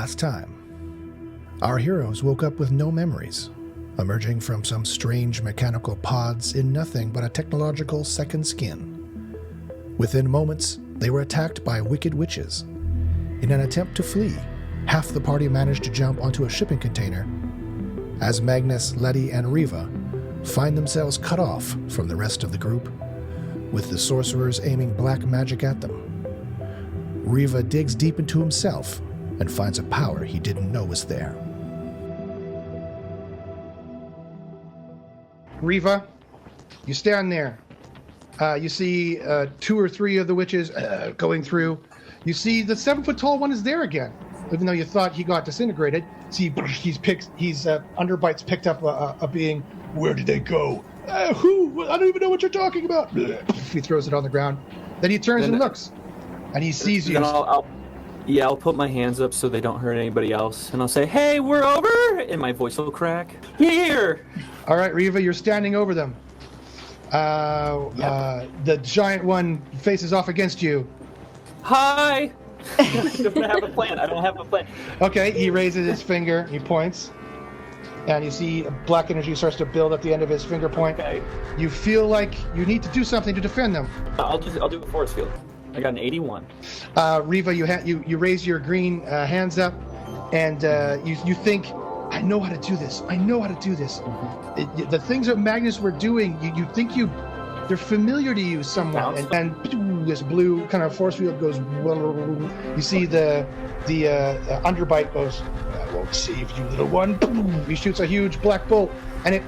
last time. Our heroes woke up with no memories, emerging from some strange mechanical pods in nothing but a technological second skin. Within moments, they were attacked by wicked witches. In an attempt to flee, half the party managed to jump onto a shipping container, as Magnus, Letty, and Riva find themselves cut off from the rest of the group, with the sorcerers aiming black magic at them. Riva digs deep into himself and finds a power he didn't know was there. Riva, you stand there. You see 2 or 3 of the witches going through. You see the 7-foot-tall one is there again, even though you thought he got disintegrated. See, Underbite's picked up a being. Where did they go? Who? I don't even know what you're talking about. He throws it on the ground. Then he turns and looks, and he sees you. Then I'll put my hands up so they don't hurt anybody else, and I'll say, "Hey, we're over!" And my voice will crack. Here. All right, Riva, you're standing over them. The giant one faces off against you. Hi. I don't have a plan. Okay, he raises his finger. He points, and you see black energy starts to build at the end of his finger point. Okay. You feel like you need to do something to defend them. I'll do a force field. I got an 81. Riva, you raise your green hands up, and you think, I know how to do this. Mm-hmm. The things that Magnus were doing, you think they're familiar to you somewhat, and this blue kind of force field goes. You see the underbite goes. I won't save you, little one. He shoots a huge black bolt, and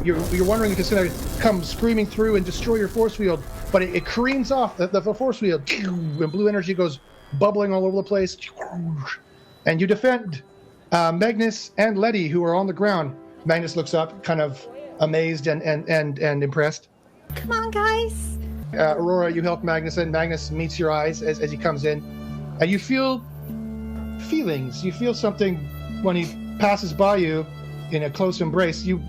you're wondering if it's going to come screaming through and destroy your force field, but it careens off the force field, and blue energy goes bubbling all over the place, and you defend Magnus and Letty, who are on the ground. Magnus looks up, kind of amazed and impressed. Come on, guys. Aurora, you help Magnus, and Magnus meets your eyes as he comes in, and you feel feelings. You feel something when he passes by you in a close embrace. You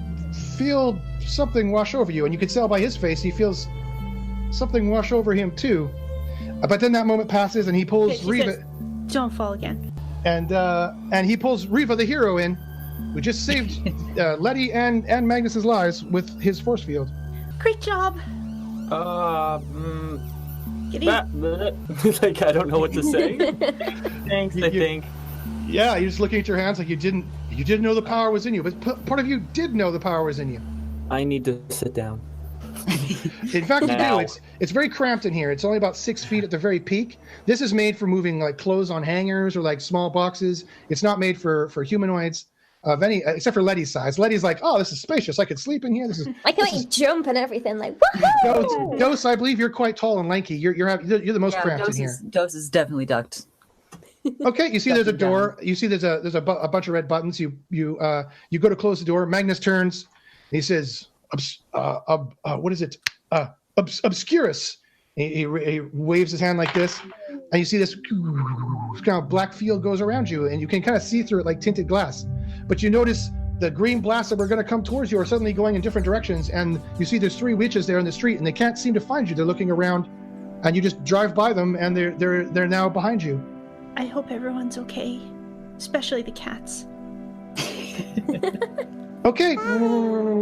feel something wash over you, and you can tell by his face he feels something wash over him too. But then that moment passes, and he pulls Riva. Says, don't fall again. And he pulls Riva, the hero, in, who just saved Letty and Magnus's lives with his force field. Great job. Like, I don't know what to say. Thanks, I think. Yeah, you're just looking at your hands like you didn't know the power was in you, but part of you did know the power was in you. I need to sit down. In fact, you do. It's very cramped in here. It's only about 6 feet at the very peak. This is made for moving like clothes on hangers or like small boxes. It's not made for humanoids of any, except for Letty's size. Letty's like, oh, this is spacious. I could sleep in here. I can like jump and everything. Like, woohoo! Dos, I believe you're quite tall and lanky. You're the most cramped in here. Dos is definitely ducked. Okay, you see there's a door. You see there's a bunch of red buttons. You go to close the door. Magnus turns. He says, what is it? Obscurus. He waves his hand like this, and you see this kind of black field goes around you, and you can kind of see through it like tinted glass. But you notice the green blasts that were going to come towards you are suddenly going in different directions, and you see there's 3 witches there in the street, and they can't seem to find you. They're looking around, and you just drive by them, and they're now behind you. I hope everyone's okay, especially the cats. Okay,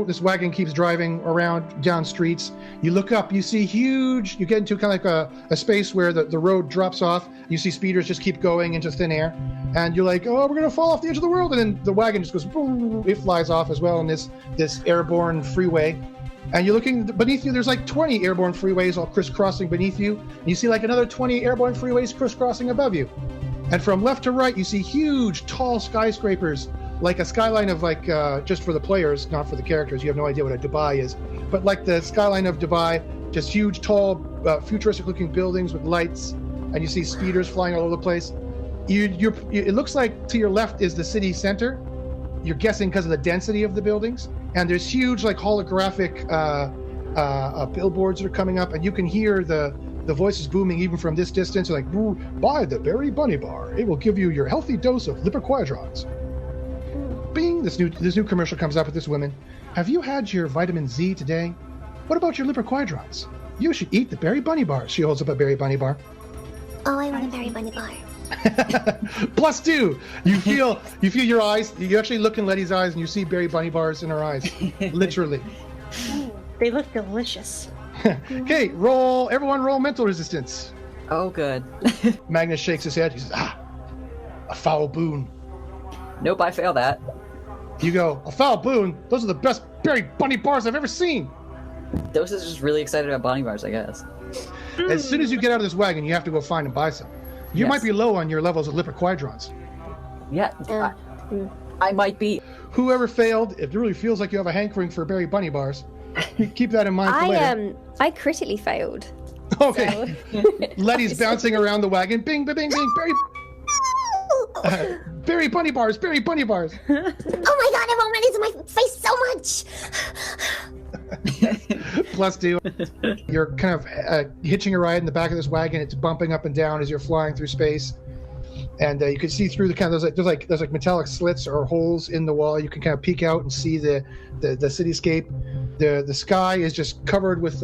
this wagon keeps driving around down streets. You look up, you see huge, you get into kind of like a space where the road drops off. You see speeders just keep going into thin air. And you're like, oh, we're going to fall off the edge of the world. And then the wagon just goes, boom, it flies off as well in this airborne freeway. And you're looking beneath you, there's like 20 airborne freeways all crisscrossing beneath you. And you see like another 20 airborne freeways crisscrossing above you. And from left to right, you see huge, tall skyscrapers, like a skyline of like, just for the players, not for the characters. You have no idea what a Dubai is. But like the skyline of Dubai, just huge, tall, futuristic-looking buildings with lights. And you see speeders flying all over the place. It looks like to your left is the city center. You're guessing because of the density of the buildings. And there's huge, like, holographic billboards that are coming up. And you can hear the voices booming even from this distance. They're like, buy the Berry Bunny Bar. It will give you your healthy dose of lipoquadrons. Bing! This new commercial comes up with this woman. Have you had your vitamin Z today? What about your lipoquadrons? You should eat the Berry Bunny Bar. She holds up a Berry Bunny Bar. Oh, I want a Berry Bunny Bar. +2. You feel your eyes. You actually look in Letty's eyes and you see berry bunny bars in her eyes. Literally. They look delicious. Okay, everyone roll mental resistance. Oh, good. Magnus shakes his head. He says, a foul boon. Nope, I fail that. You go, a foul boon? Those are the best berry bunny bars I've ever seen. Those is just really excited about bunny bars, I guess. As soon as you get out of this wagon, you have to go find and buy some. You might be low on your levels of lipid quadrons. Yeah, I might be. Whoever failed, if it really feels like you have a hankering for berry bunny bars, keep that in mind for later. I critically failed. Okay. So. Letty's bouncing around the wagon. Bing, bing, bing, bing. Berry bunny bars. Berry bunny bars. Oh my god, I'm already in my face so much. +2. You're kind of hitching a ride in the back of this wagon. It's bumping up and down as you're flying through space. And you can see through the kind of there's like metallic slits or holes in the wall. You can kind of peek out and see the cityscape. The sky is just covered with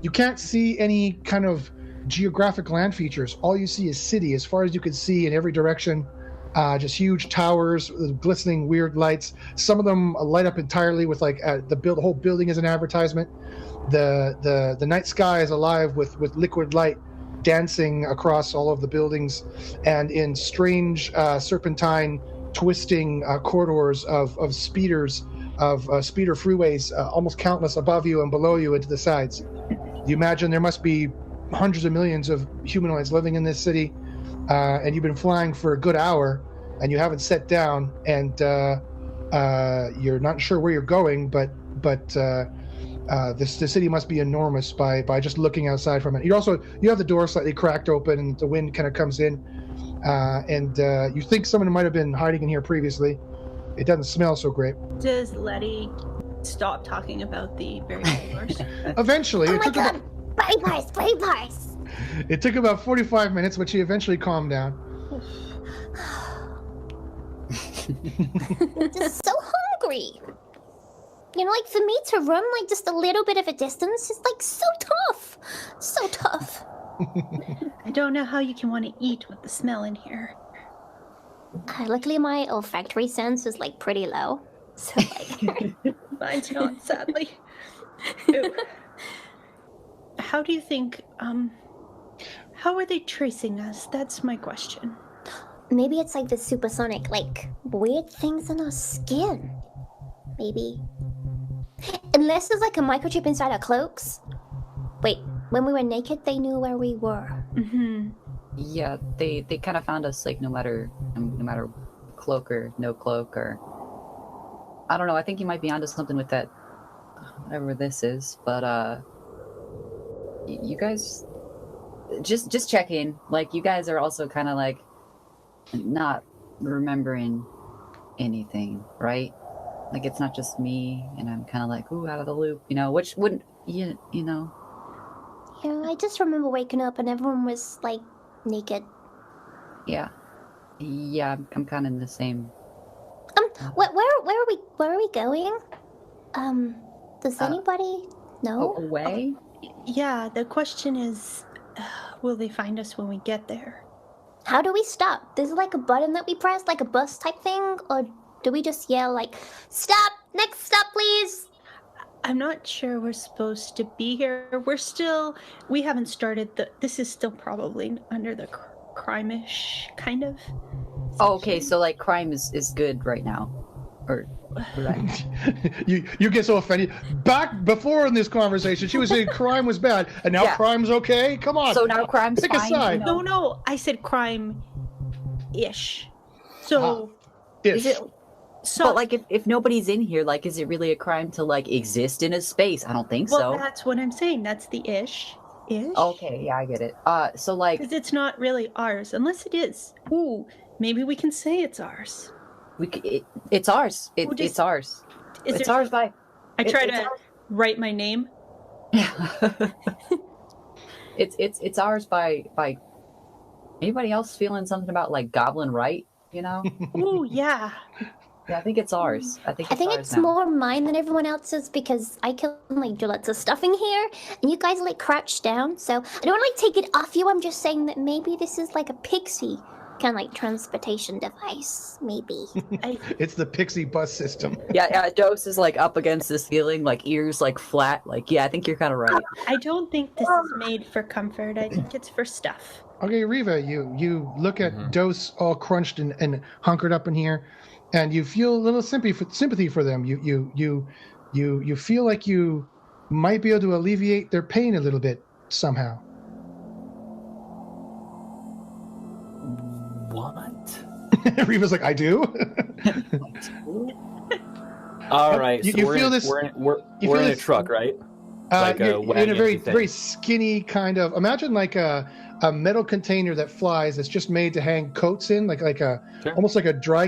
you can't see any kind of geographic land features. All you see is city as far as you can see in every direction. Just huge towers with glistening weird lights. Some of them light up entirely with like the whole building is an advertisement. The night sky is alive with liquid light dancing across all of the buildings, and in strange serpentine twisting corridors of speeders, of speeder freeways, almost countless above you and below you and to the sides. You imagine there must be hundreds of millions of humanoids living in this city, and you've been flying for a good hour and you haven't set down, and you're not sure where you're going, but the city must be enormous by just looking outside from it. You have the door slightly cracked open and the wind kind of comes in, and you think someone might have been hiding in here previously. It doesn't smell so great. Does Letty stop talking about the berry bars? Eventually, Oh my god, berry bars. It took about 45 minutes, but she eventually calmed down. I'm just so hungry. You know, like for me to run like just a little bit of a distance is like so tough. So tough. I don't know how you can want to eat with the smell in here. Luckily my olfactory sense is like pretty low. So like Mine's not, sadly. Ew. How do you think, how are they tracing us? That's my question. maybe it's like the supersonic, like weird things in our skin. Maybe. Unless there's like a microchip inside our cloaks. Wait, when we were naked, they knew where we were. Mm-hmm. Yeah, they kind of found us like no matter cloak or no cloak, or I don't know. I think you might be onto something with that, whatever this is. But you guys, just checking. Like you guys are also kind of like not remembering anything, right? Like it's not just me, and I'm kind of like ooh out of the loop, you know. Which wouldn't you know? Yeah, I just remember waking up and everyone was like naked. Yeah, I'm kind of in the same. Where are we going? Does anybody know? Oh, away? Yeah, the question is, will they find us when we get there? How do we stop? There's like a button that we press, like a bus type thing, or do we just yell like, "Stop! Next stop, please"? I'm not sure we're supposed to be here. We haven't started this is still probably under the crime-ish, kind of. Oh, okay, so like crime is good right now. Or right. you get so offended. Back before in this conversation, she was saying crime was bad, and now crime's okay? Come on. So now crime's pick fine. a side. No, I said crime-ish. So Ish. Is it? So, but like if nobody's in here, like is it really a crime to like exist in a space? I don't think well, so. that's what I'm saying. That's the ish. Okay, yeah, I get it. So like because it's not really ours, unless it is. Ooh, maybe we can say it's ours. It's ours. It's ours. It's ours by. I try to write my name. It's ours by. Anybody else feeling something about like goblin right? You know? Ooh, yeah. Yeah, I think it's ours. I think it's more mine than everyone else's because I can like do lots of stuff in here, and you guys are like crouched down. So I don't like take it off you. I'm just saying that maybe this is like a pixie kind of like transportation device, maybe. It's the pixie bus system. Yeah, Dose is like up against the ceiling, like ears like flat. Like, yeah, I think you're kind of right. I don't think this is made for comfort. I think it's for stuff. Okay, Riva, you look at Dose all crunched and hunkered up in here, and you feel a little sympathy for them. You feel like you might be able to alleviate their pain a little bit somehow. What? Riva's like, I do. All right. You- So you we're feel in, this- We're in, we're, you we're feel in a this- truck, right? Like You're a in wagon a very thing. very skinny kind of. Imagine like a metal container that flies. That's just made to hang coats in, like a Sure. almost like a dry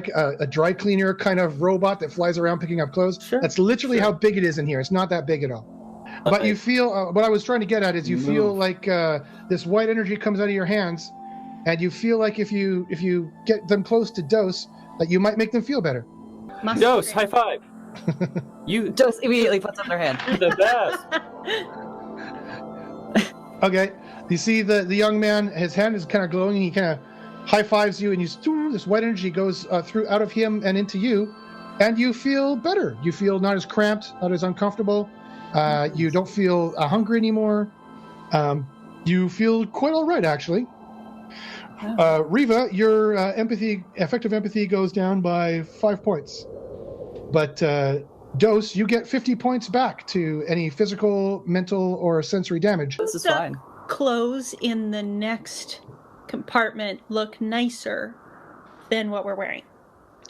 cleaner kind of robot that flies around picking up clothes. Sure. That's literally Sure. how big it is in here. It's not that big at all. But Okay. you feel what I was trying to get at is you feel Move. like this white energy comes out of your hands, and you feel like if you get them close to Dose, that you might make them feel better. Must Dose, be. high five. You Dose immediately puts up their hand. you're the best. Okay, you see the young man. His hand is kind of glowing. And he kind of high fives you, and this white energy goes through out of him and into you, and you feel better. You feel not as cramped, not as uncomfortable. You don't feel hungry anymore. You feel quite all right, actually. Riva, your effective empathy goes down by 5 points, but Dose, you get 50 points back to any physical, mental, or sensory damage. This is The fine. Clothes in the next compartment look nicer than what we're wearing.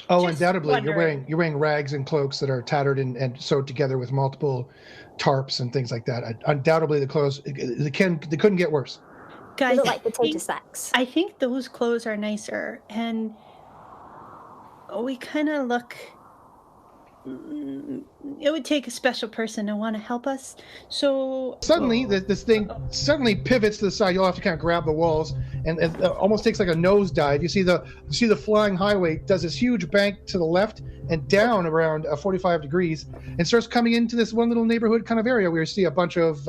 Oh, Just undoubtedly, wondering. you're wearing rags and cloaks that are tattered and sewed together with multiple tarps and things like that. Undoubtedly, the clothes they couldn't get worse. Guys, Look like I potato think- sacks. I think those clothes are nicer, and we kind of look. It would take a special person to want to help us. So Suddenly, this thing suddenly pivots to the side. You'll have to kind of grab the walls, and it almost takes like a nosedive. You see the flying highway does this huge bank to the left and down around 45 degrees, and starts coming into this one little neighborhood kind of area where you see a bunch of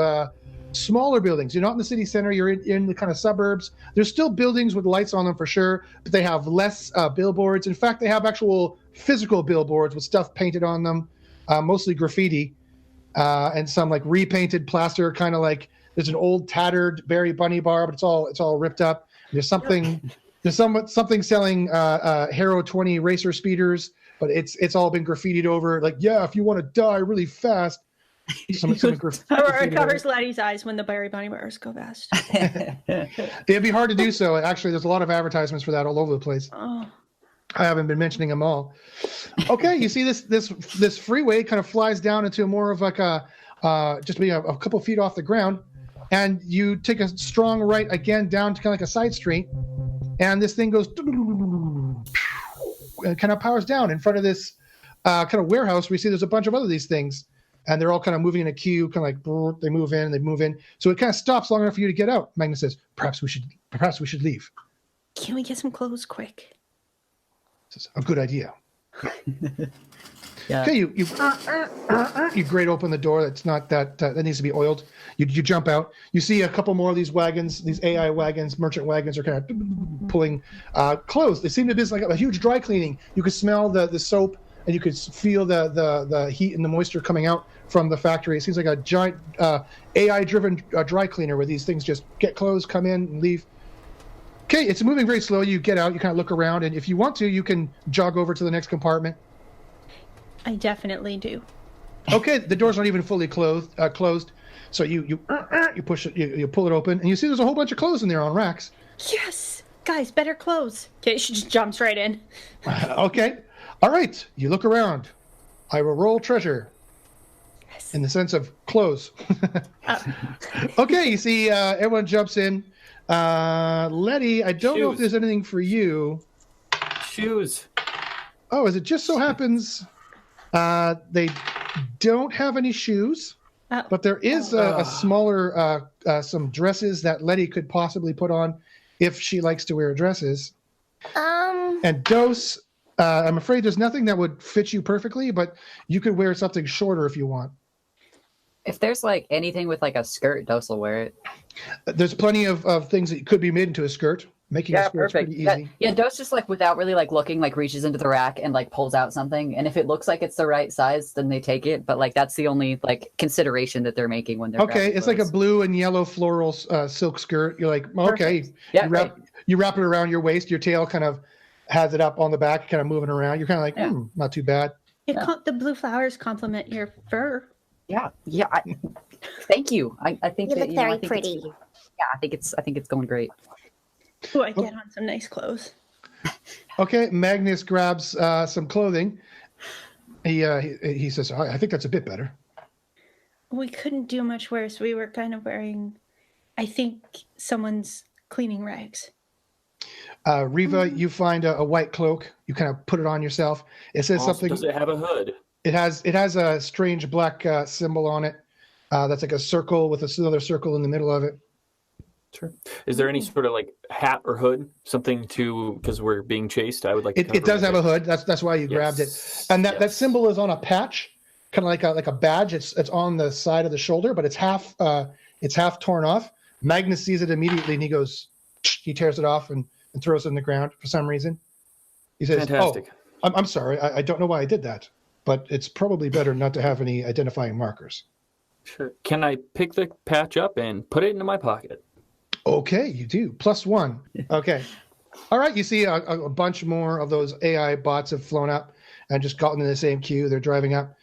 smaller buildings. You're not in the city center. You're in the kind of suburbs. There's still buildings with lights on them for sure, but they have less billboards. In fact, they have actual physical billboards with stuff painted on them, mostly graffiti, and some like repainted plaster, kind of like there's an old tattered Berry Bunny bar, but it's all ripped up. There's something selling Hero 20 racer speeders, but it's all been graffitied over. Like, yeah, if you want to die really fast. it covers Laddie's eyes when the Berry Bunny bars go fast. It'd be hard to do so. Actually, there's a lot of advertisements for that all over the place. Oh, I haven't been mentioning them all. Okay, you see this freeway kind of flies down into more of like just being a couple feet off the ground, and you take a strong right again down to kind of like a side street, and this thing goes and kind of powers down in front of this kind of warehouse. We see there's a bunch of other these things, and they're all kind of moving in a queue, kind of like brrr, they move in and they move in. So it kind of stops long enough for you to get out. Magnus says, "Perhaps we should leave." can we get some clothes quick? This is a good idea. Yeah. Okay, you grate open the door. That's not that needs to be oiled. You jump out. You see a couple more of these wagons, these AI wagons, merchant wagons, are kind of pulling clothes. They seem to be like a huge dry cleaning. You could smell the soap, and you could feel the heat and the moisture coming out from the factory. It seems like a giant AI-driven dry cleaner where these things just get clothes, come in, and leave. Okay, it's moving very slowly. You get out. You kind of look around, and if you want to, you can jog over to the next compartment. I definitely do. Okay, the door's not even fully closed. So you push it, you pull it open, and you see there's a whole bunch of clothes in there on racks. Yes, guys, better clothes. Okay, she just jumps right in. Okay, all right. You look around. I will roll treasure. Yes. In the sense of clothes. Okay, you see everyone jumps in. Letty, I don't know if Shoes. there's anything for you. Shoes. Oh, as it just so happens, they don't have any shoes, Oh. but there is a smaller, some dresses that Letty could possibly put on if she likes to wear dresses. And Dose, I'm afraid there's nothing that would fit you perfectly, but you could wear something shorter if you want. If there's like anything with like a skirt, Dose will wear it. There's plenty of things that could be made into a skirt. Making Yeah, a score is perfect. pretty easy. Yeah, Dos just like without really like looking, like reaches into the rack and like pulls out something. And if it looks like it's the right size, then they take it. But like that's the only like consideration that they're making when they're Okay, it's like a clothes. blue and yellow floral silk skirt. You're like, okay, Perfect. Yeah, you wrap it around your waist. Your tail kind of has it up on the back, kind of moving around. You're kind of like, not too bad. The blue flowers complement your fur. Yeah. Thank you. I think You that, look know, I very think pretty. it's I think it's going great. Oh, I get on some nice clothes. Okay, Magnus grabs some clothing. He says, I think that's a bit better. We couldn't do much worse. We were kind of wearing, I think, someone's cleaning rags. Riva, you find a white cloak. You kind of put it on yourself. It says something. Does it have a hood? It has a strange black symbol on it. That's like a circle with another circle in the middle of it. Sure. Is there any sort of like hat or hood, something to, because we're being chased? I would like. It does have a hood. That's why you grabbed it. And that symbol is on a patch, kind of like a badge. It's on the side of the shoulder, but it's half torn off. Magnus sees it immediately, and he tears it off and throws it in the ground for some reason. He says, Fantastic. "Oh, I'm sorry. I don't know why I did that, but it's probably better not to have any identifying markers." Sure. Can I pick the patch up and put it into my pocket? Okay, you do. +1. Okay. All right, you see a bunch more of those AI bots have flown up and just gotten in the same queue. They're driving up.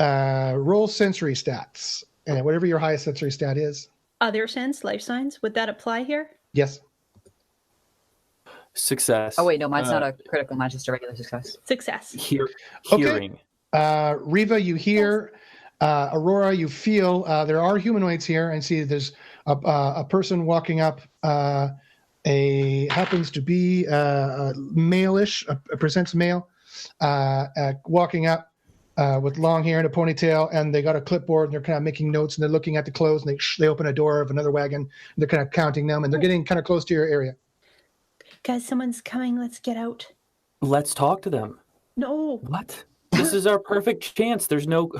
Roll sensory stats. And whatever your highest sensory stat is. Other sense, life signs, would that apply here? Yes. Success. Oh wait, no, mine's not a critical, mine's just a regular success. Success. Hearing. Riva, you hear. Aurora, you feel. There are humanoids here, and see there's a person walking up. Happens to be male-ish, presents male, walking up with long hair and a ponytail, and they got a clipboard, and they're kind of making notes, and they're looking at the clothes, and they open a door of another wagon, and they're kind of counting them, and they're getting kind of close to your area. Guys, someone's coming. Let's get out. Let's talk to them. No. What? This is our perfect chance. There's no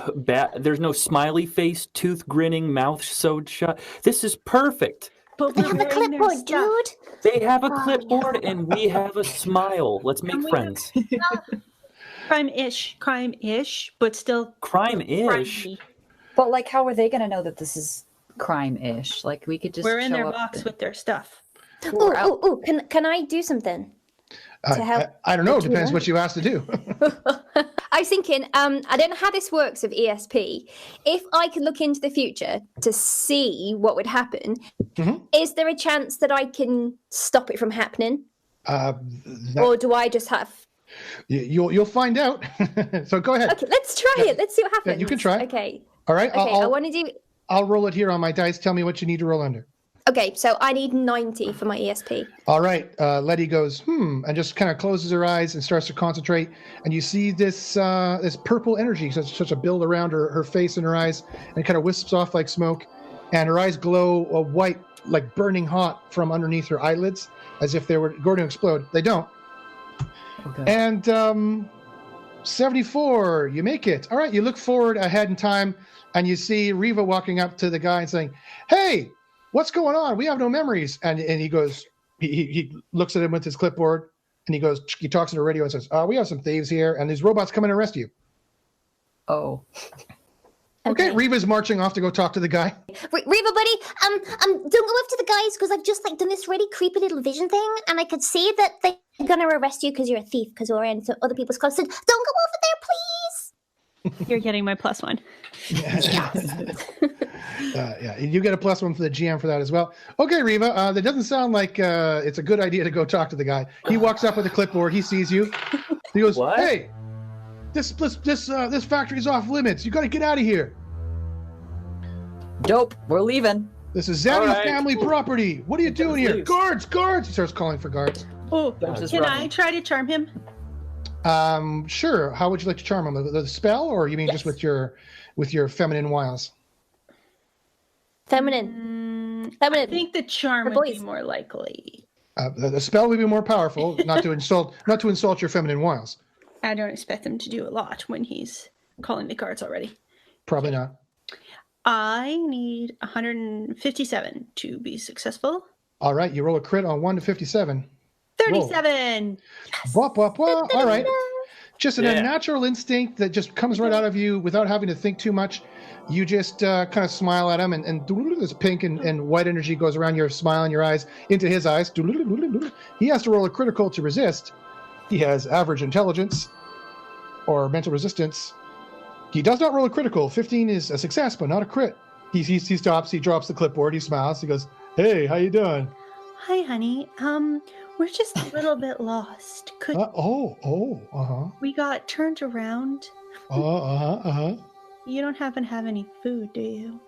smiley face, tooth grinning, mouth sewed shut. This is perfect. But They we're have a wearing their clipboard, stuff. dude. They have a clipboard and we have a smile. Let's make friends. Crime-ish, but still Crime-ish? crimey. But like, how are they gonna know that this is crime-ish? Like, we could just We're in show their up box with their stuff. Ooh, can I do something to help? I don't know. It the depends team what you asked to do. I was thinking, I don't know how this works with ESP. If I could look into the future to see what would happen, is there a chance that I can stop it from happening? Or do I just have... You'll find out. So go ahead. Okay, let's try it. Let's see what happens. Yeah, you can try. Okay. All right. Okay, I want to do... I'll roll it here on my dice. Tell me what you need to roll under. Okay, so I need 90 for my ESP. All right. Letty goes, and just kind of closes her eyes and starts to concentrate. And you see this purple energy starts to build around her face and her eyes, and it kind of wisps off like smoke. And her eyes glow a white, like burning hot from underneath her eyelids, as if they were going to explode. They don't. Okay. And 74, you make it. All right, you look forward ahead in time, and you see Riva walking up to the guy and saying, "Hey, what's going on? We have no memories." And he goes, he looks at him with his clipboard, and he talks to the radio and says, "We have some thieves here, and these robots come and arrest you." Oh. Okay, Riva's marching off to go talk to the guy. Riva, buddy, don't go up to the guys because I've just done this really creepy little vision thing, and I could see that they're gonna arrest you because you're a thief because you're in other people's clothes. So don't go over there, please. You're getting my +1. Yeah, you get a +1 for the GM for that as well. Okay, Riva, that doesn't sound like it's a good idea to go talk to the guy. He walks up with a clipboard. He sees you. He goes, What? "Hey, this factory's off limits. You got to get out of here. Dope. We're leaving. This is Zaddy's All right. family property. What are you doing here? leave. Guards! He starts calling for guards. Oh, Just can running. I try to charm him? Sure. How would you like to charm him? The spell, or you mean just with your feminine wiles? Feminine. I think the charm For would be boys. more likely. The spell would be more powerful, not to insult your feminine wiles. I don't expect him to do a lot when he's calling the guards already. Probably not. I need 157 to be successful. All right, you roll a crit on 1 to 57. 37. Wop, wop, wop. All right. Just an Yeah. unnatural instinct that just comes right out of you without having to think too much. You just kind of smile at him, and this pink and white energy goes around your smile and your eyes into his eyes. He has to roll a critical to resist. He has average intelligence or mental resistance. He does not roll a critical. 15 is a success, but not a crit. He stops. He drops the clipboard. He smiles. He goes, "Hey, how you doing?" Hi, honey. We're just a little bit lost. Could we got turned around? You don't happen to have any food, do you?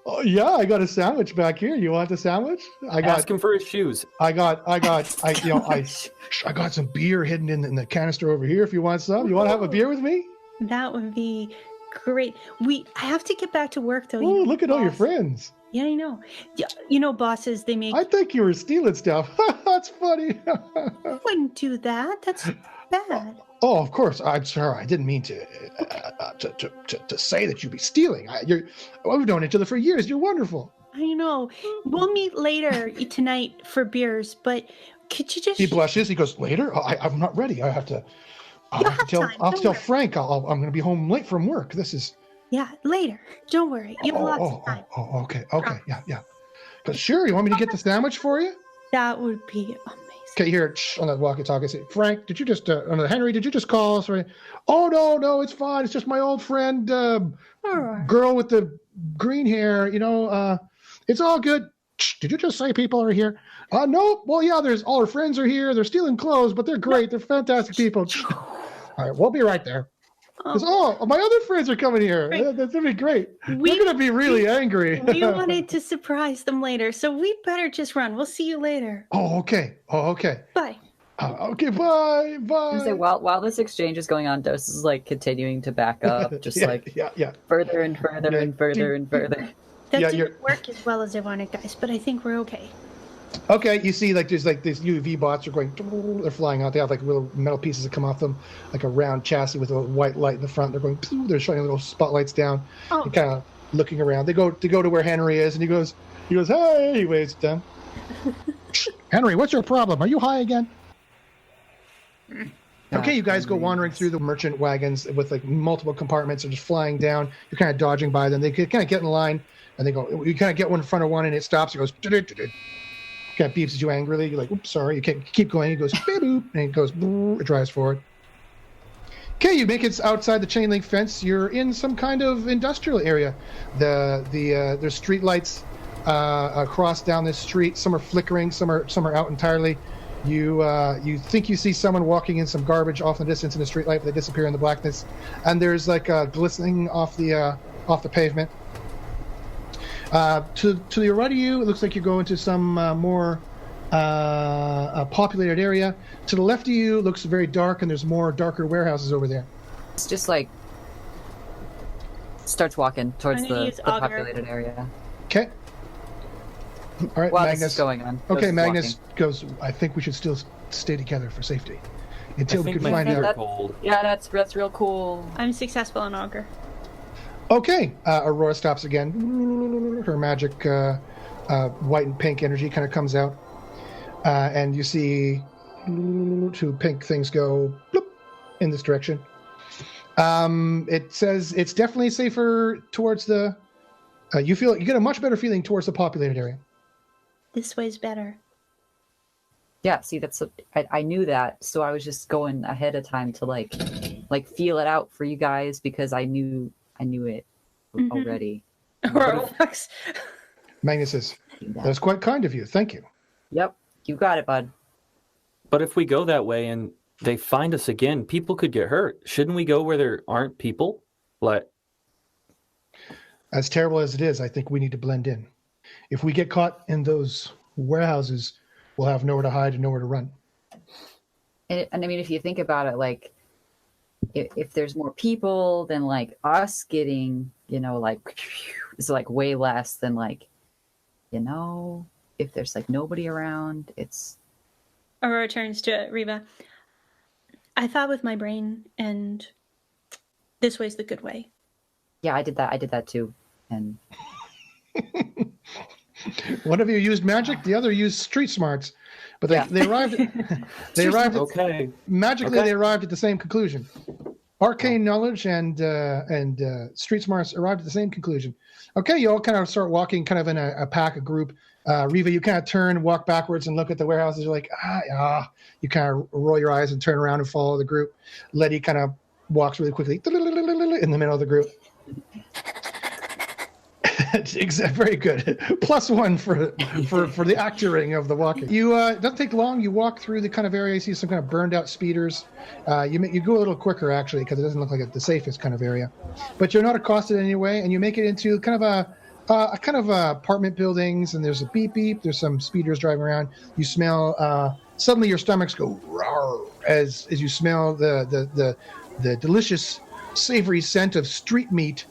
Oh yeah, I got a sandwich back here. You want the sandwich? Ask him for his shoes. I got some beer hidden in the canister over here. If you want some, you want to have a beer with me? That would be great. I have to get back to work though. Oh, look at all your friends. Yeah, I know. You know, bosses, they make. I think you were stealing stuff. That's funny. I wouldn't do that. That's bad. Oh, of course. I'm sorry. I didn't mean to say that you'd be stealing. We've known each other for years. You're wonderful. I know. We'll meet later tonight for beers, but could you just? He blushes. He goes, "Later? I'm not ready. I have to. I'll have to tell Frank. I'm going to be home late from work. This is." Yeah, later. Don't worry. You have lots of time. Okay. Yeah. Sure. You want me to get the sandwich for you? That would be amazing. Okay, here on the walkie-talkie, I say, "Frank, did you just, Henry, did you just call us?" Right? "Oh, no, it's fine. It's just my old friend, girl with the green hair. It's all good." "Did you just say people are here?" "No. Well, yeah, all our friends are here. They're stealing clothes, but they're great. They're fantastic people." "All right, we'll be right there." My other friends are coming here. Right. That's going to be great. They're going to be really angry. We wanted to surprise them later, so we'd better just run. We'll see you later. Oh, okay. Bye. Okay, bye. I say, while this exchange is going on, Dos is like continuing to back up, just further and further and further and further. That didn't work as well as I wanted, guys, but I think we're okay. Okay, you see, there's these UV bots are going. They're flying out. They have little metal pieces that come off them, like a round chassis with a white light in the front. They're going. They're shining little spotlights down. Oh. And kind of looking around. They go to where Henry is, and he goes, "Hey!" He waves at them. "Henry, what's your problem? Are you high again?" Okay, you guys go wandering through the merchant wagons with multiple compartments. They're just flying down. You're kind of dodging by them. They kind of get in line, and they go. You kind of get one in front of one, and it stops. It goes. Kind of beeps at you angrily. You're like, "Oops, sorry." You can't keep going. He goes, "Beep, boop," and it goes. It drives forward. Okay, you make it outside the chain link fence. You're in some kind of industrial area. There's street lights across down this street. Some are flickering. Some are out entirely. You think you see someone walking in some garbage off in the distance in the street light, but they disappear in the blackness. And there's glistening off the pavement. To the right of you, it looks like you're going to some more populated area. To the left of you, it looks very dark, and there's more darker warehouses over there. It's just starts walking towards the populated area. Okay. All right, While Magnus. this is going on. Okay, Magnus goes, "I think we should still stay together for safety until we can find out." Yeah, that's real cool. I'm successful in augur. Okay, Aurora stops again. Her magic white and pink energy kind of comes out. And you see two pink things go bloop in this direction. It says it's definitely safer towards the... you get a much better feeling towards the populated area. This way's better. Yeah, see, I knew that, so I was just going ahead of time to like feel it out for you guys because I knew it already. Magnus says, "That's quite kind of you. Thank you." Yep, you got it, bud. But if we go that way and they find us again, people could get hurt. Shouldn't we go where there aren't people? As terrible as it is, I think we need to blend in. If we get caught in those warehouses, we'll have nowhere to hide and nowhere to run. And I mean, if you think about it, if there's more people, then us getting, it's way less than if there's nobody around, it's. Aurora turns to Reba. I thought with my brain, and this way's the good way. Yeah, I did that too. And One of you used magic, the other used street smarts, but they arrived. They arrived. Okay. Magically, Okay. they arrived at the same conclusion. Arcane knowledge and street smarts arrived at the same conclusion. Okay, you all kind of start walking, kind of in a pack, a group. Riva, you kind of turn, walk backwards, and look at the warehouses. You're like, You kind of roll your eyes and turn around and follow the group. Letty kind of walks really quickly in the middle of the group. Very good. +1 for the actoring of the walking. You doesn't take long. You walk through the kind of area. You see some kind of burned out speeders. You go a little quicker actually because it doesn't look like the safest kind of area, but you're not accosted in any way, and you make it into kind of apartment buildings. And there's a beep beep. There's some speeders driving around. You smell. Suddenly your stomachs go rawr as you smell the delicious savory scent of street meat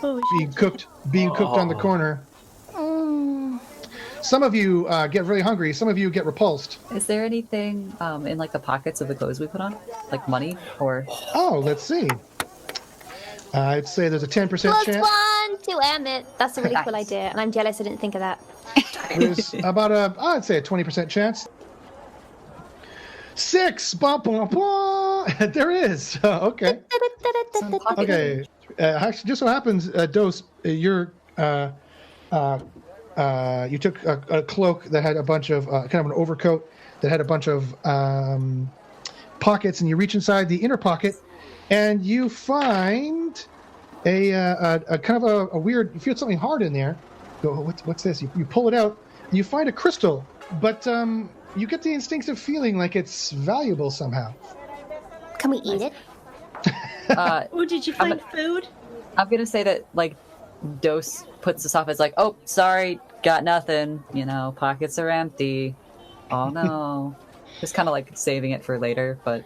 Oh, being cooked on the corner. Some of you get really hungry. Some of you get repulsed. is there anything in like the pockets of the clothes we put on, like money or? Oh, let's see. I'd say there's a 10% +1 chance. to Emmett. That's a really cool Nice. idea, and I'm jealous I didn't think of that. There's about I'd say a 20% chance. 6. Bah, bah, bah. There is. Okay. Okay. Actually, just so happens, Dos, you took a cloak that had a bunch of kind of an overcoat that had a bunch of pockets, and you reach inside the inner pocket, and you find a kind of a weird. You feel something hard in there. You go, what's this? You pull it out, and you find a crystal, but you get the instinctive feeling like it's valuable somehow. Can we eat it? Oh, did you find food? I'm gonna say that like Dos puts this off as like, oh, sorry, got nothing. Pockets are empty. Oh no. Just kind of like saving it for later, but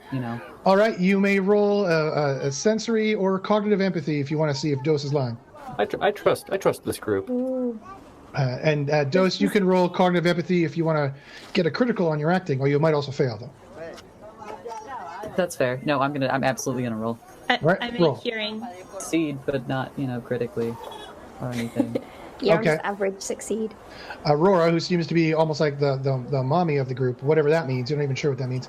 All right, you may roll a sensory or cognitive empathy if you want to see if Dos is lying. I trust this group. And Dos, you can roll cognitive empathy if you want to get a critical on your acting, or you might also fail though. That's fair. No, I'm absolutely gonna roll. Right, I make roll. hearing. Succeed, but not critically or anything. Yeah, Okay. just average succeed. Aurora, who seems to be almost like the mommy of the group, whatever that means. You're not even sure what that means.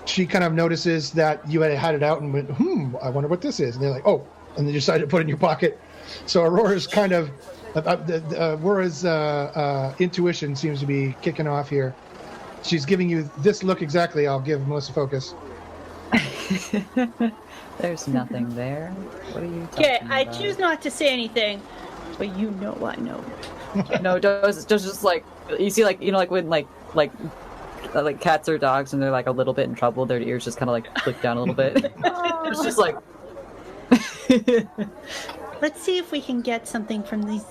She kind of notices that you had it out and went, I wonder what this is. And they're like, oh, and then you decided to put it in your pocket. So Aurora's kind of, Aurora's intuition seems to be kicking off here. She's giving you this look exactly. I'll give Melissa focus. There's nothing there. What are you talking Okay, I about? choose not to say anything, but you know I know. No, just like you see, like like when like cats or dogs, and they're like a little bit in trouble, their ears just kind of like flick down a little bit. It's just like. Let's see if we can get something from these.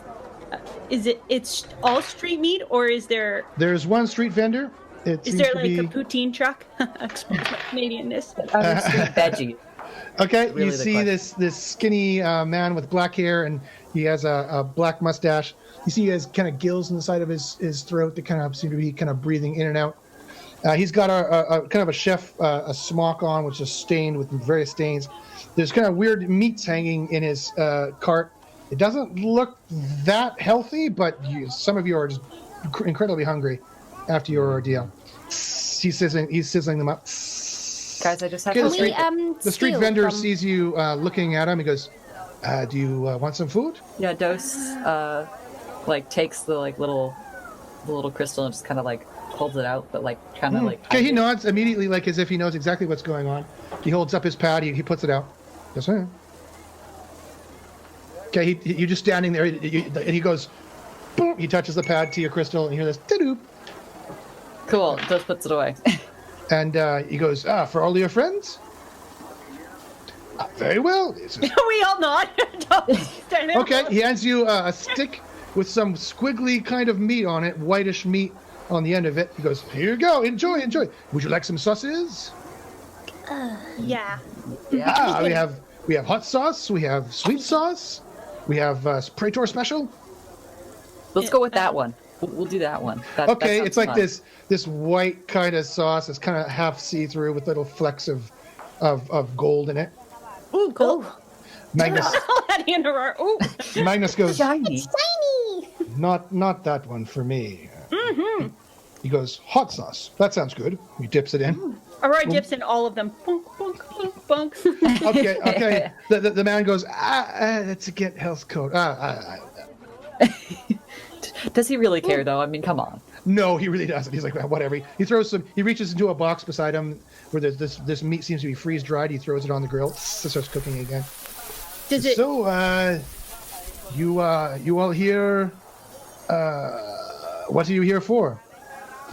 It's all street meat, or is there There's one street vendor. It is seems there to like be... a poutine truck? Explain my Canadianness. Street veggie. Okay, Really you the see question. this skinny man with black hair, and he has a black mustache. You see he has kind of gills in the side of his throat that kind of seem to be kind of breathing in and out. He's got a kind of a chef a smock on, which is stained with various stains. There's kind of weird meats hanging in his cart. It doesn't look that healthy, but some of you are just incredibly hungry after your ordeal. He's sizzling them up. Guys, I just have Okay, to the street- The street steal vendor from- sees you looking at him. He goes, "Do you want some food?" Yeah, Dos like takes the like little crystal and just kind of like holds it out, but like kind of like. Okay, he nods immediately, like as if he knows exactly what's going on. He holds up his pad. He puts it out. Yes, sir. Okay, you're just standing there, and he goes, boom. He touches the pad to your crystal, and you hear this, "Doo-doo." Cool. Dos puts it away. And he goes, for all of your friends? Very well. We all nod. Okay, he hands you a stick with some squiggly kind of meat on it, whitish meat on the end of it. He goes, here you go, enjoy. Would you like some sauces? Yeah. Yeah. We have hot sauce, we have sweet sauce, we have Praetor special. Let's go with that one. We'll do that one. That Okay, sounds it's like fun. this white kind of sauce. It's kind of half see-through with little flecks of gold in it. Ooh, cool. Magnus Letty and Aurora. Ooh. Magnus goes, Shiny. Shiny! not that one for me. He goes, hot sauce. That sounds good. He dips it in. Aurora dips in all of them. Bunk, bunk, bunk, bunk. Okay. The man goes, let's get health code. Does he really care though? I mean, come on. No, he really doesn't. He's like, whatever. He throws some. He reaches into a box beside him where there's this meat seems to be freeze dried. He throws it on the grill. It starts cooking again. Does it? So, you all here? What are you here for?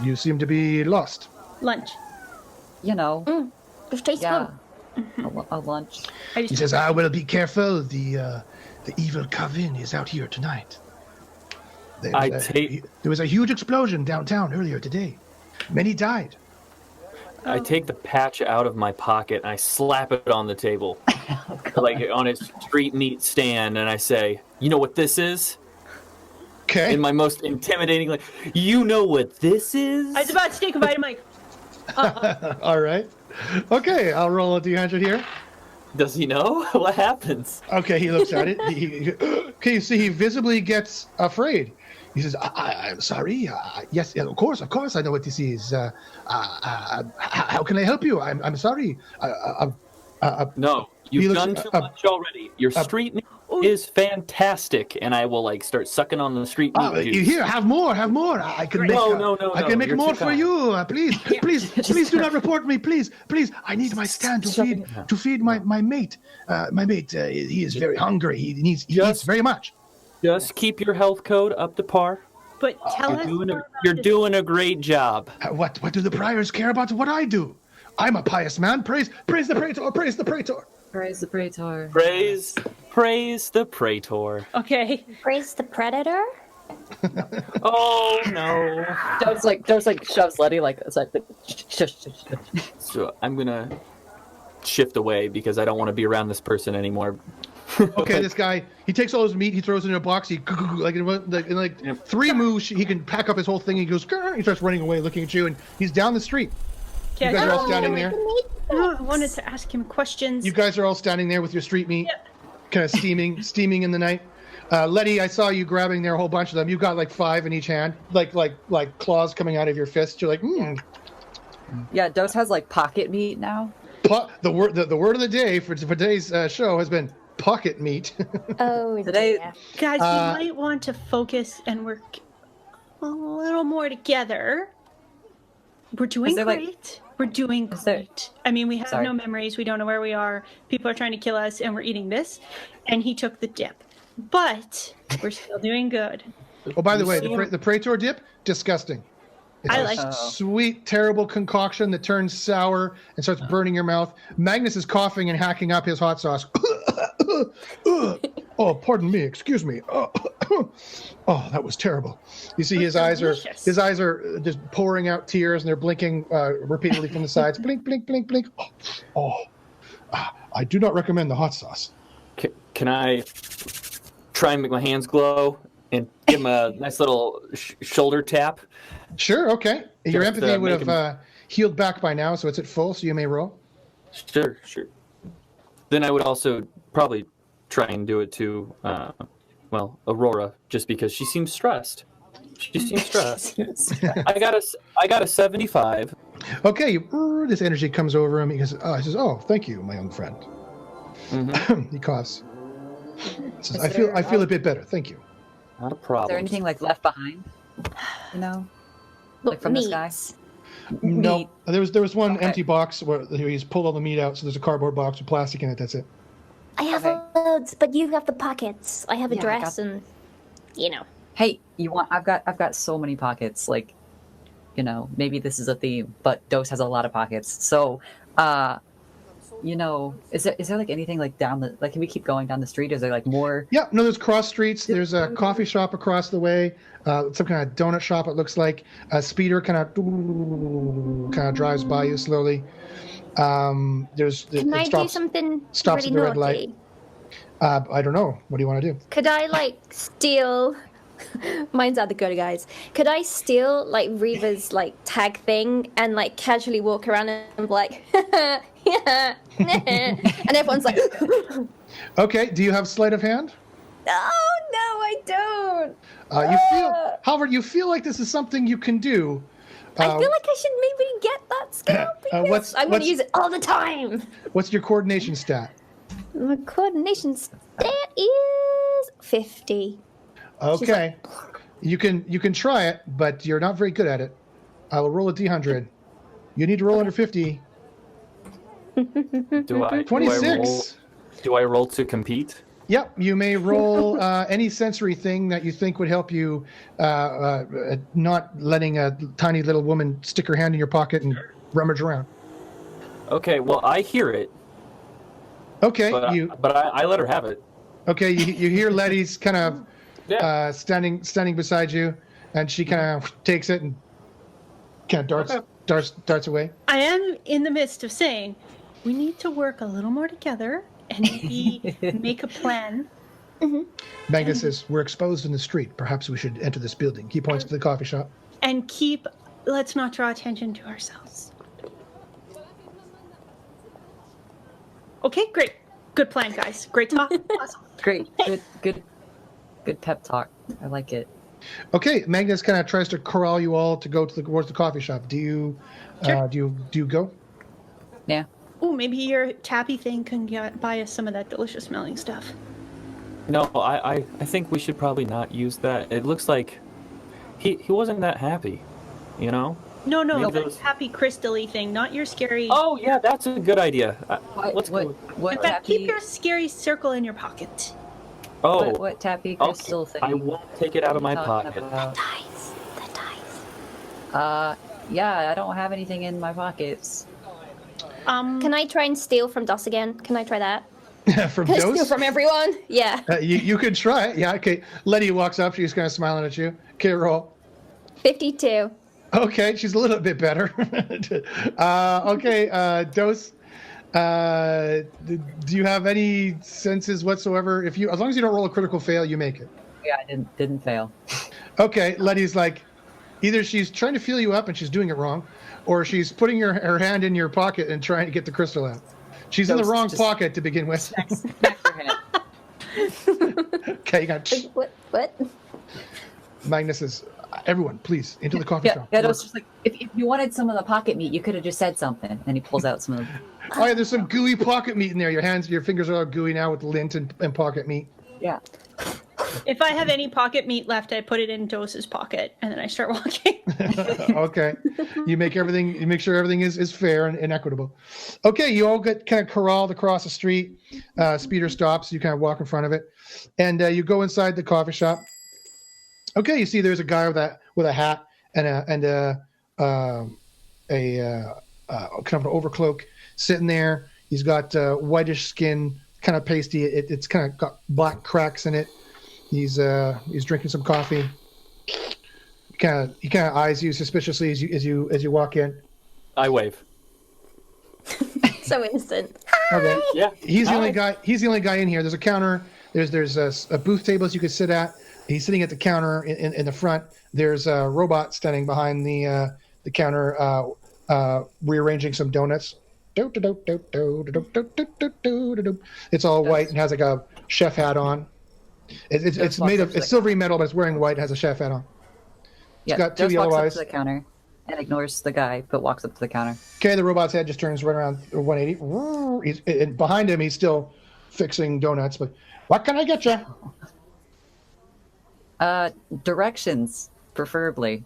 You seem to be lost. Lunch. You know, Just taste yeah, good. a lunch. He says, well, be careful. The evil coven is out here tonight. There was a huge explosion downtown earlier today. Many died. I take the patch out of my pocket and I slap it on the table, like on a street meat stand, and I say, "You know what this is?" Okay. In my most intimidating, like, "You know what this is?" I was about to take a bite of my. All right. Okay, I'll roll a d100 here. Does he know what happens? Okay, he looks at it. Okay, you see, he visibly gets afraid. He says, I'm sorry. Yes, of course, I know what this is. How can I help you? I'm sorry. No, He you've looks- done too much already. Your street meat is fantastic, and I will like start sucking on the street meat juice. Here, have more. I can make. No, I can make you're more too for kind. you. Please do not report me. Please. I need my stand to feed my mate. My mate, he is very hungry. He eats very much. Just keep your health code up to par. But tell us. You're doing a great job. What do the priors care about what I do? I'm a pious man. Praise the praetor. Praise the praetor. Praise the Praetor. Praise the Praetor. Okay. Praise the predator? Oh no. Does like shoves Letty like it's like shush. So I'm gonna shift away because I don't want to be around this person anymore. Okay, this guy, he takes all his meat, he throws it in a box, in 3 moves, he can pack up his whole thing, he goes, grr, he starts running away, looking at you, and he's down the street. Okay, You guys are all standing there. I wanted to ask him questions. You guys are all standing there with your street meat, Yep. kind of steaming in the night. Letty, I saw you grabbing there a whole bunch of them. You've got like 5 in each hand, like claws coming out of your fist. You're like, Yeah, Dose has like pocket meat now. The word of the day for today's show has been pocket meat. Oh, Today- dear. Guys, you might want to focus and work a little more together. We're doing there, great. We're doing there- great. I mean, we have Sorry. no memories. We don't know where we are. People are trying to kill us, and we're eating this. And he took the dip. But we're still doing good. Oh, by the way, the Praetor dip, disgusting. It's I a like- sweet, terrible concoction that turns sour and starts burning your mouth. Magnus is coughing and hacking up his hot sauce. Oh, pardon me, excuse me. Oh, that was terrible. You see, his eyes are just pouring out tears, and they're blinking repeatedly from the sides. Blink, blink, blink, blink. I do not recommend the hot sauce. Can I try and make my hands glow and give him a nice little shoulder tap? Sure, okay. Your Just, empathy would make have healed back by now, so it's at full, so you may roll. Sure. Then I would also probably try and do it to, Aurora, just because she seems stressed. I got a 75. Okay, this energy comes over him. He says, "Oh, thank you, my young friend." Mm-hmm. He coughs. He says, I feel a bit better. Thank you. Not a Is problem. there anything like left behind? You know, like from this guy. No, Meat. there was one Okay. empty box where he's pulled all the meat out. So there's a cardboard box with plastic in it. That's it. I have Okay. loads, but you have the pockets. I have a Yeah, I dress got- and, you know. Hey, you want? I've got so many pockets. Like, you know, maybe this is a theme, but Dose has a lot of pockets. So, you know, is there like anything like down the can we keep going down the street? Is there like more? Yeah, no, there's cross streets. There's a coffee shop across the way. Some kind of donut shop. It looks like a speeder kind of drives by you slowly. Can I do something stops really at the red naughty? light. I don't know. What do you want to do? Could I, like, steal... Mine's at the good guys. Could I steal, like, Reva's, like, tag thing and, like, casually walk around and be like, Yeah. And everyone's like, Okay, do you have sleight of hand? oh, no, I don't. However, you feel like this is something you can do. I feel like I should maybe get that skill because I'm going to use it all the time. What's your coordination stat? My coordination stat is 50. Okay. You can try it, but you're not very good at it. I will roll a d100. You need to roll under 50. Do I 26. Do I roll to compete? Yep, you may roll any sensory thing that you think would help you not letting a tiny little woman stick her hand in your pocket and rummage around. Okay, well, I hear it, Okay, but I let her have it. okay. You hear Letty's kind of Yeah. standing beside you, and she kind of takes it and kind of darts away. I am in the midst of saying we need to work a little more together and maybe make a plan. Magnus says, "We're exposed in the street. Perhaps we should enter this building." He points to the coffee shop. And let's not draw attention to ourselves. Okay, great. Good plan, guys. Great talk. Awesome. Great. Good pep talk. I like it. Okay, Magnus kind of tries to corral you all to go towards the coffee shop. Do you do you go? Yeah. Oh, maybe your tappy thing can buy us some of that delicious smelling stuff. No, I think we should probably not use that. It looks like he wasn't that happy, you know? No, Maybe that those- happy crystally thing, not your scary. Oh, yeah, that's a good idea. Let's go. What In fact, tappy? keep your scary circle in your pocket. Oh, What tappy okay. crystal thing? I won't take it out of my are you talking pocket. about? Dice. The dice. Yeah, I don't have anything in my pockets. Can I try and steal from Dos again? Can I try that? From Can I steal Dose? from everyone? Yeah. You could try it. Yeah, okay. Letty walks up. She's kind of smiling at you. Okay, roll. 52. Okay, she's a little bit better. Okay, Dose. Do you have any senses whatsoever? As long as you don't roll a critical fail, you make it. Yeah, I didn't fail. Okay, Letty's like, either she's trying to feel you up and she's doing it wrong, or she's putting her hand in your pocket and trying to get the crystal out. She's in the Dose, wrong just- pocket to begin with. Smack your head. Okay, you got What? Magnus says, everyone, please, into the coffee Yeah, shop. it was just like if you wanted some of the pocket meat, you could have just said something. And he pulls out some of the. Oh yeah, there's some gooey pocket meat in there. Your fingers are all gooey now with lint and pocket meat. Yeah. If I have any pocket meat left, I put it in Dose's pocket, and then I start walking. Okay, you make sure everything is fair and equitable. Okay, you all get kind of corralled across the street. Speeder stops. You kind of walk in front of it, and you go inside the coffee shop. Okay, you see there's a guy with a hat and a kind of an overcloak sitting there. He's got whitish skin, kind of pasty. It's kind of got black cracks in it. He's drinking some coffee. He kind of eyes you suspiciously as you walk in. I wave. So innocent. Okay. Yeah. He's the Hi. only guy. He's the only guy in here. There's a counter. There's a booth tables you could sit at. He's sitting at the counter in the front. There's a robot standing behind the counter, rearranging some donuts. It's all white and has like a chef hat on. It's made of silvery metal, but it's wearing white and has a chef hat on. Yeah. got two Just yellow walks eyes. up to the counter and ignores the guy, but walks up to the counter. Okay, the robot's head just turns right around 180. And behind him, he's still fixing donuts. But what can I get you? Directions, preferably.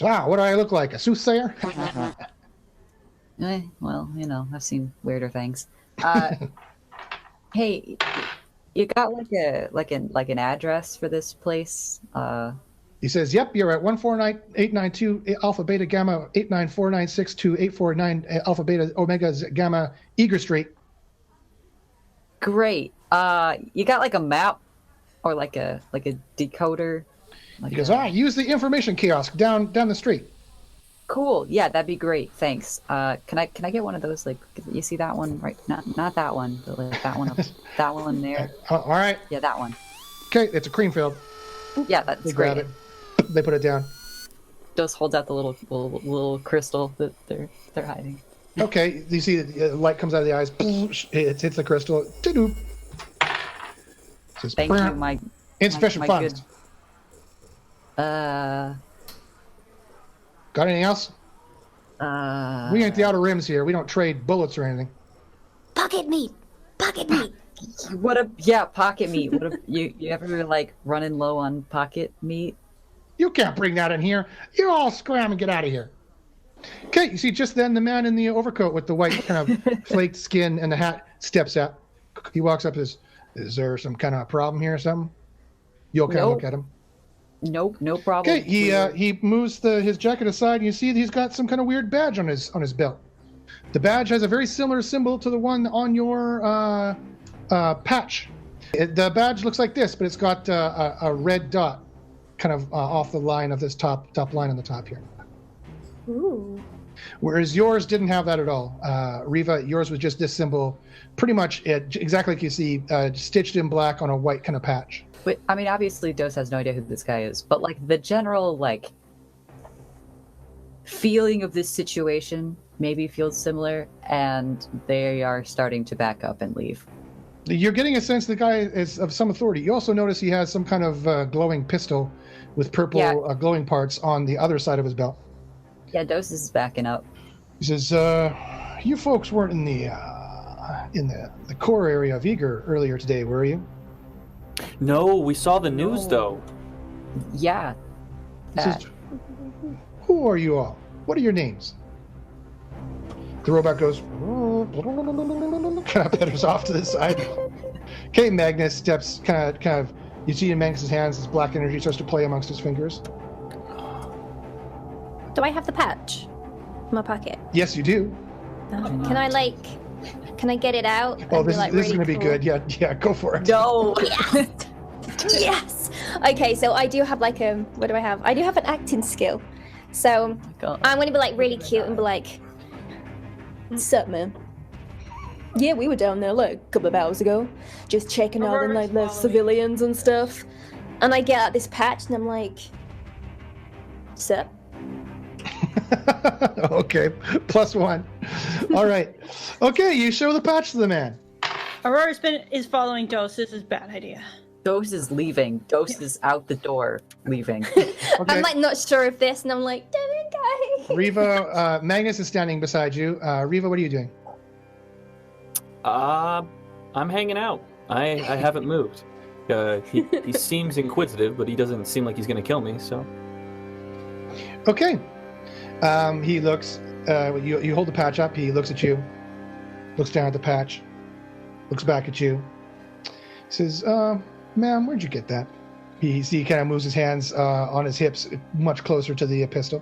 Wow, what do I look like? A soothsayer? Well, I've seen weirder things. Hey, you got like an address for this place? He says, "Yep, you're at 149892 Alpha Beta Gamma 894962849 Alpha Beta Omega Gamma Eager Street." Great. You got like a map or like a decoder? He goes, use the information kiosk down the street. Cool. Yeah, that'd be great. Thanks. Can I get one of those? Like, you see that one right? Not that one, but like that one up, that one there. All right. Yeah, that one. Okay, it's a cream field. Yeah, that's They great. grab it. They put it down. Just holds out the little crystal that they're hiding. Okay, you see the light comes out of the eyes. It hits the crystal. Doop. Says, Thank you, my insufficient my funds. good. Got anything else? We ain't the Outer Rims here. We don't trade bullets or anything. Pocket meat. Pocket meat. Pocket meat. What if you ever like running low on pocket meat? You can't bring that in here. You all scram and get out of here. Okay, you see just then the man in the overcoat with the white kind of flaked skin and the hat steps up. He walks up and says, is there some kind of problem here or something? You'll kind of look at him. Nope, no problem. Okay, he moves his jacket aside and you see that he's got some kind of weird badge on his belt. The badge has a very similar symbol to the one on your patch. The badge looks like this, but it's got a red dot kind of off the line of this top line on the top here. Ooh. Whereas yours didn't have that at all. Riva, yours was just this symbol, pretty much exactly like you see, stitched in black on a white kind of patch. But I mean, obviously, Dos has no idea who this guy is, but like the general like feeling of this situation maybe feels similar, and they are starting to back up and leave. You're getting a sense the guy is of some authority. You also notice he has some kind of glowing pistol with purple glowing parts on the other side of his belt. Yeah, Dos is backing up. He says, "You folks weren't in the core area of Eager earlier today, were you?" No, we saw the news though. Yeah. He says, "Who are you all? What are your names?" The robot goes, kind of petters off to the side. Okay, Magnus steps kind of. You see in Magnus's hands, his black energy starts to play amongst his fingers. Do I have the patch in my pocket? Yes, you do. Can I get it out? Oh, and this be, is really going to be cool? good. Yeah, go for it. No. Yes. Okay, so I do have like what do I have? I do have an acting skill. So I'm going to be like really cute and be like, "What's up, man? Yeah, we were down there like a couple of hours ago, just checking out on like the civilians and stuff." And I get out this patch and I'm like, "What's up?" Okay, +1. All right. Okay, you show the patch to the man. Aurora is following Dos. This is a bad idea. Dos is leaving. Dos is out the door, leaving. Okay. I'm like not sure of this, and I'm like, "Damn it, guys." Riva, Magnus is standing beside you. Riva, what are you doing? I'm hanging out. I haven't moved. He seems inquisitive, but he doesn't seem like he's gonna kill me. So. Okay. He looks. You hold the patch up. He looks at you. Looks down at the patch. Looks back at you. Says, "Ma'am, where'd you get that?" He kind of moves his hands on his hips, much closer to the pistol.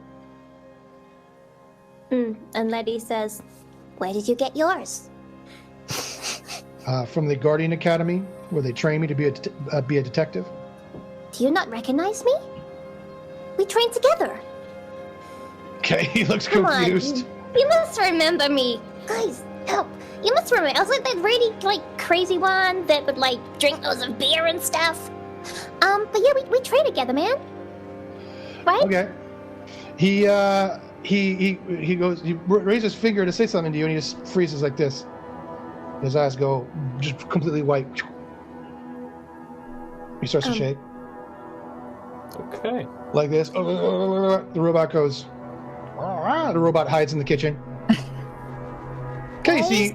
And Letty says, "Where did you get yours?" From the Guardian Academy, where they train me to be a detective. Do you not recognize me? We trained together. Okay, he looks Come confused. on. You must remember me. Guys, help. You must remember. I was like that really crazy one that would drink loads of beer and stuff. But yeah, we trained together, man. Right? Okay. He goes. He raises his finger to say something to you, and he just freezes like this. His eyes go just completely white. He starts to shake. Okay. Like this. The robot goes. The robot hides in the kitchen. Okay,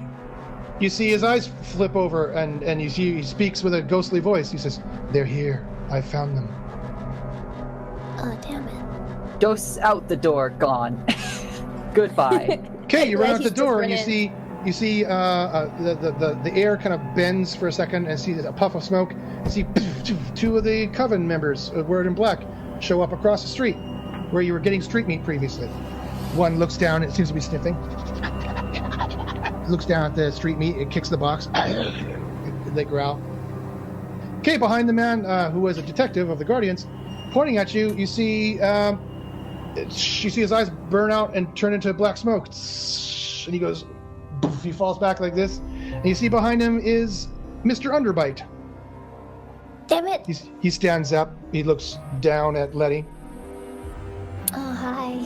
you see his eyes flip over, and you see he speaks with a ghostly voice. He says, "They're here. I found them." Oh, damn it. Dos out the door, gone. Goodbye. Okay, you run out Like the he's door, just and you see the air kind of bends for a second, and see a puff of smoke. You see two of the Coven members, wearing in black, show up across the street, where you were getting street meat previously. One looks down, and it seems to be sniffing. Looks down at the street meat, it kicks the box. They growl. Okay, behind the man who was a detective of the Guardians, pointing at you, you see his eyes burn out and turn into black smoke. And he goes, he falls back like this. And you see behind him is Mr. Underbite. Damn it. He stands up. He looks down at Letty. Oh, hi.